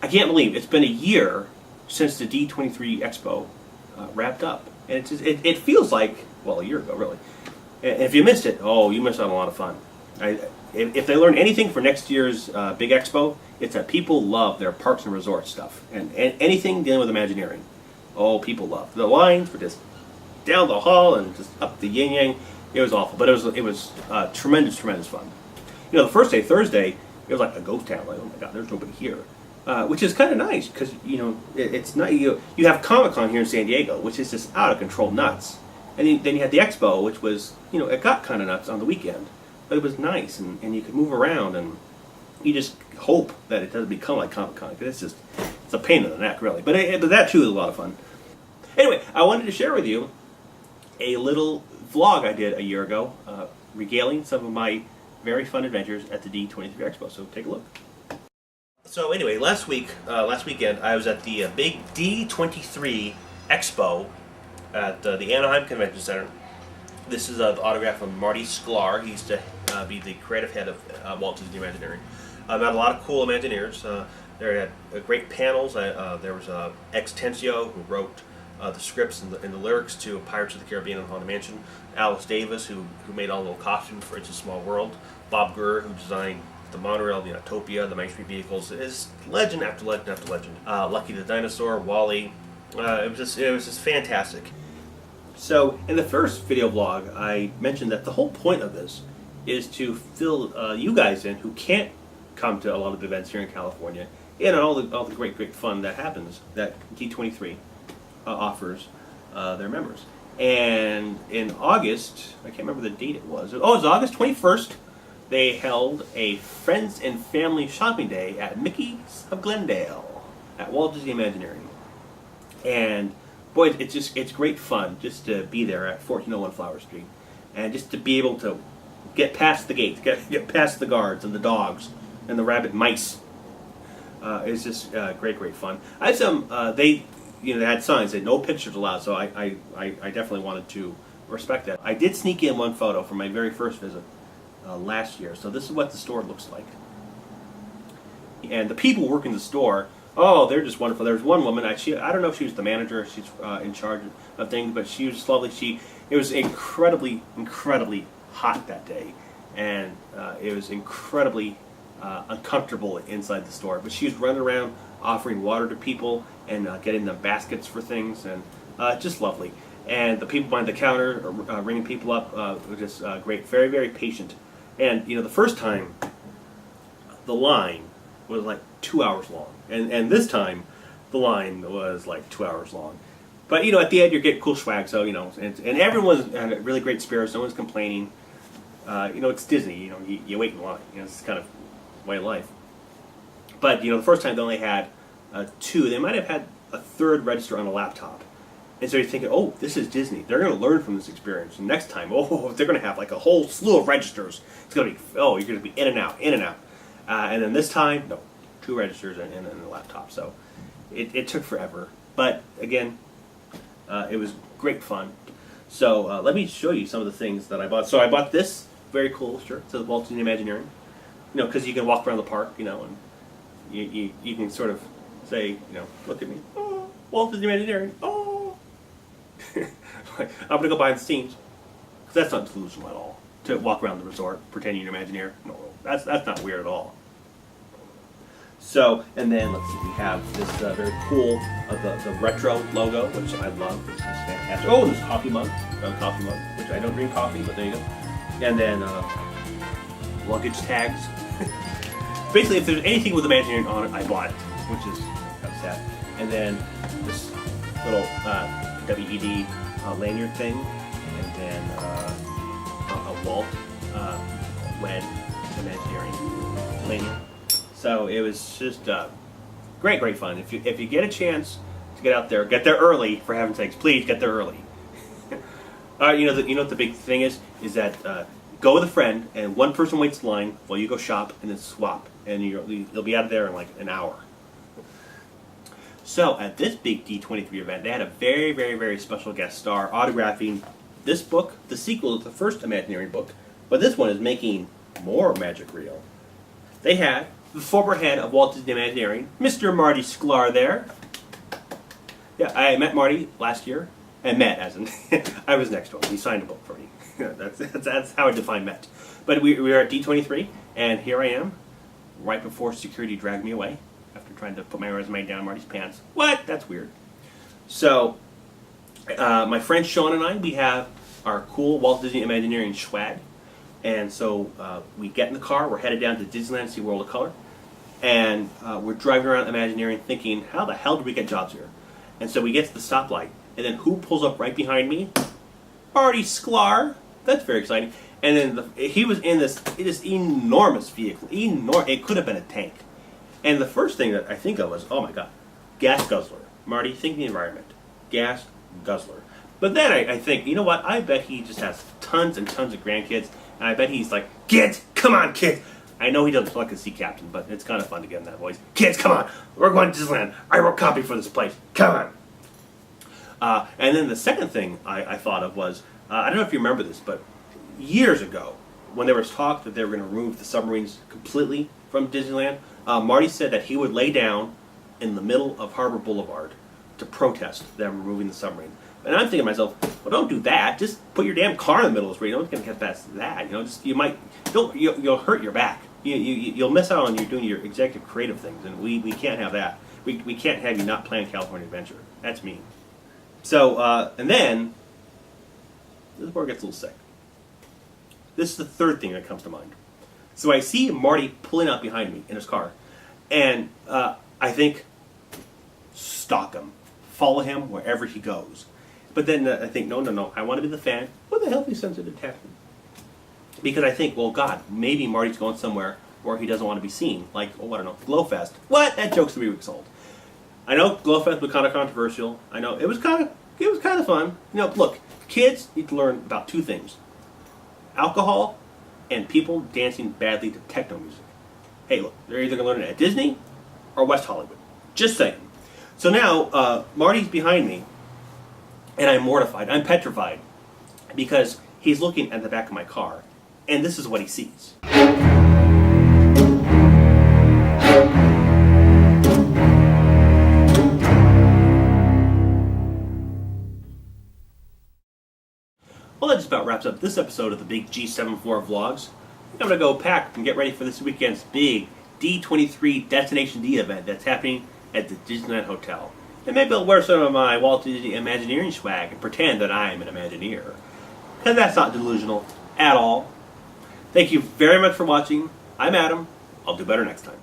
I can't believe it's been a year since the D23 Expo wrapped up. And it feels like, well, a year ago, really. And if you missed it, oh, you missed out on a lot of fun. If they learn anything for next year's big expo, it's that people love their parks and resorts stuff. And anything dealing with Imagineering. Oh, people love. The lines were just down the hall and just up the yin-yang. It was awful, but it was tremendous fun. You know, the first day, Thursday, it was like a ghost town. Like, oh my God, there's nobody here. Which is kind of nice because, you know, it's not, you have Comic-Con here in San Diego, which is just out of control nuts. And then you had the Expo, which was, you know, it got kind of nuts on the weekend. But it was nice, and you could move around, and you just hope that it doesn't become like Comic-Con, because it's a pain in the neck, really. But that, too, is a lot of fun. Anyway, I wanted to share with you a little vlog I did a year ago, regaling some of my very fun adventures at the D23 Expo. So take a look. So anyway, last weekend, I was at the big D23 Expo at the Anaheim Convention Center. This is the autograph from Marty Sklar. He used to be the creative head of Walt Disney Imagineering. Met a lot of cool Imagineers. There had great panels. There was Extensio, who wrote the scripts and the lyrics to Pirates of the Caribbean and Haunted Mansion. Alice Davis, who made all the little costumes for It's a Small World. Bob Gurr, who designed the monorail, the Autopia, the Main Street vehicles. It's legend after legend after legend. Lucky the Dinosaur, Wally. It was just fantastic. So in the first video blog, I mentioned that the whole point of this is to fill you guys in who can't come to a lot of the events here in California, and all the great fun that happens that D23 offers their members. And in August, I can't remember the date it was. Oh, it was August 21st. They held a Friends and Family Shopping Day at Mickey's of Glendale at Walt Disney Imagineering. And boy, it's great fun just to be there at 1401 Flower Street, and just to be able to get past the gates, get past the guards and the dogs and the rabbit mice. It's just great fun. I had some. They had signs that no pictures allowed, so I definitely wanted to respect that. I did sneak in one photo from my very first visit last year. So this is what the store looks like, and the people working the store. Oh, they're just wonderful. There was one woman. I don't know if she was the manager. She's in charge of things, but she was just lovely. It was incredibly hot that day, and it was incredibly uncomfortable inside the store. But she was running around offering water to people and getting them baskets for things, and just lovely. And the people behind the counter ringing people up were just great, very patient. And the first time, the line was like 2 hours long. And this time, the line was like 2 hours long. But, at the end, you're getting cool swag, so, and everyone's had really great spirits. No one's complaining. It's Disney, you wait in line. It's kind of way of life. But, the first time they only had two. They might have had a third register on a laptop. And so you're thinking, oh, this is Disney. They're going to learn from this experience. And next time, they're going to have like a whole slew of registers. It's going to be, you're going to be in and out. And then this time, no. 2 registers and a laptop, so it took forever. But again, it was great fun. So let me show you some of the things that I bought. So I bought this very cool shirt to the Walt Disney Imagineering, because you can walk around the park, and you can sort of say, look at me, oh, Walt Disney Imagineering, oh. I'm gonna go buy the Steams, because that's not delusional at all. To walk around the resort pretending you're an Imagineer, no, that's not weird at all. So, and then let's see, we have this very cool, the retro logo, which I love. This is fantastic. Oh, this coffee mug, which I don't drink coffee, but there you go. And then luggage tags. Basically, if there's anything with Imagineering on it, I bought it, which is kind of sad. And then this little WED lanyard thing, and then a Walt LED Imagineering lanyard. So it was just great fun. If you get a chance to get out there, get there early, for heaven's sakes. Please get there early. You know what the big thing is that go with a friend, and one person waits in line while you go shop, and then swap, and you'll be out of there in like an hour. So at this big D23 event, they had a very special guest star autographing this book, the sequel to the first Imagineering book, but this one is making more magic real. They had the former head of Walt Disney Imagineering, Mr. Marty Sklar there. Yeah, I met Marty last year. And met, as in, I was next to him. He signed a book for me. that's how I define met. But we were at D23, and here I am, right before security dragged me away after trying to put my resume down Marty's pants. What? That's weird. So, my friend Sean and I, we have our cool Walt Disney Imagineering swag. And so we get in the car, we're headed down to Disneyland to see World of Color. And we're driving around Imagineering thinking, how the hell did we get jobs here? And so we get to the stoplight. And then who pulls up right behind me? Marty Sklar. That's very exciting. And then he was in this enormous vehicle. It could have been a tank. And the first thing that I think of was, oh my God, gas guzzler. Marty, think of the environment. Gas guzzler. But then I think, you know what? I bet he just has tons and tons of grandkids. And I bet he's like, kids, come on, kids. I know he doesn't look like a sea captain, but it's kind of fun to get in that voice. Kids, come on. We're going to Disneyland. I wrote copy for this place. Come on. And then the second thing I thought of was, I don't know if you remember this, but years ago, when there was talk that they were going to remove the submarines completely from Disneyland, Marty said that he would lay down in the middle of Harbor Boulevard to protest them removing the submarine. And I'm thinking to myself, well, don't do that. Just put your damn car in the middle of the street. No one's going to get past that. You know, you'll hurt your back. You'll miss out on you doing your executive creative things, and we can't have that. We can't have you not plan California Adventure. That's mean. So, and then, this is where it gets a little sick. This is the third thing that comes to mind. So I see Marty pulling up behind me in his car, and I think, stalk him. Follow him wherever he goes. But then I think, no, I want to be the fan with a healthy sense of detachment. Because I think, well, God, maybe Marty's going somewhere where he doesn't want to be seen. Like, oh, I don't know, Glowfest. What? That joke's 3 weeks old. I know Glowfest was kind of controversial. I know it was kind of fun. You know, look, kids need to learn about two things: alcohol and people dancing badly to techno music. Hey, look, they're either going to learn it at Disney or West Hollywood. Just saying. So now Marty's behind me, and I'm mortified. I'm petrified because he's looking at the back of my car, and this is what he sees. Well, that just about wraps up this episode of the big G74 Vlogs. I'm going to go pack and get ready for this weekend's big D23 Destination D event that's happening at the Disneyland Hotel. And maybe I'll wear some of my Walt Disney Imagineering swag and pretend that I'm an Imagineer. And that's not delusional at all. Thank you very much for watching. I'm Adam. I'll do better next time.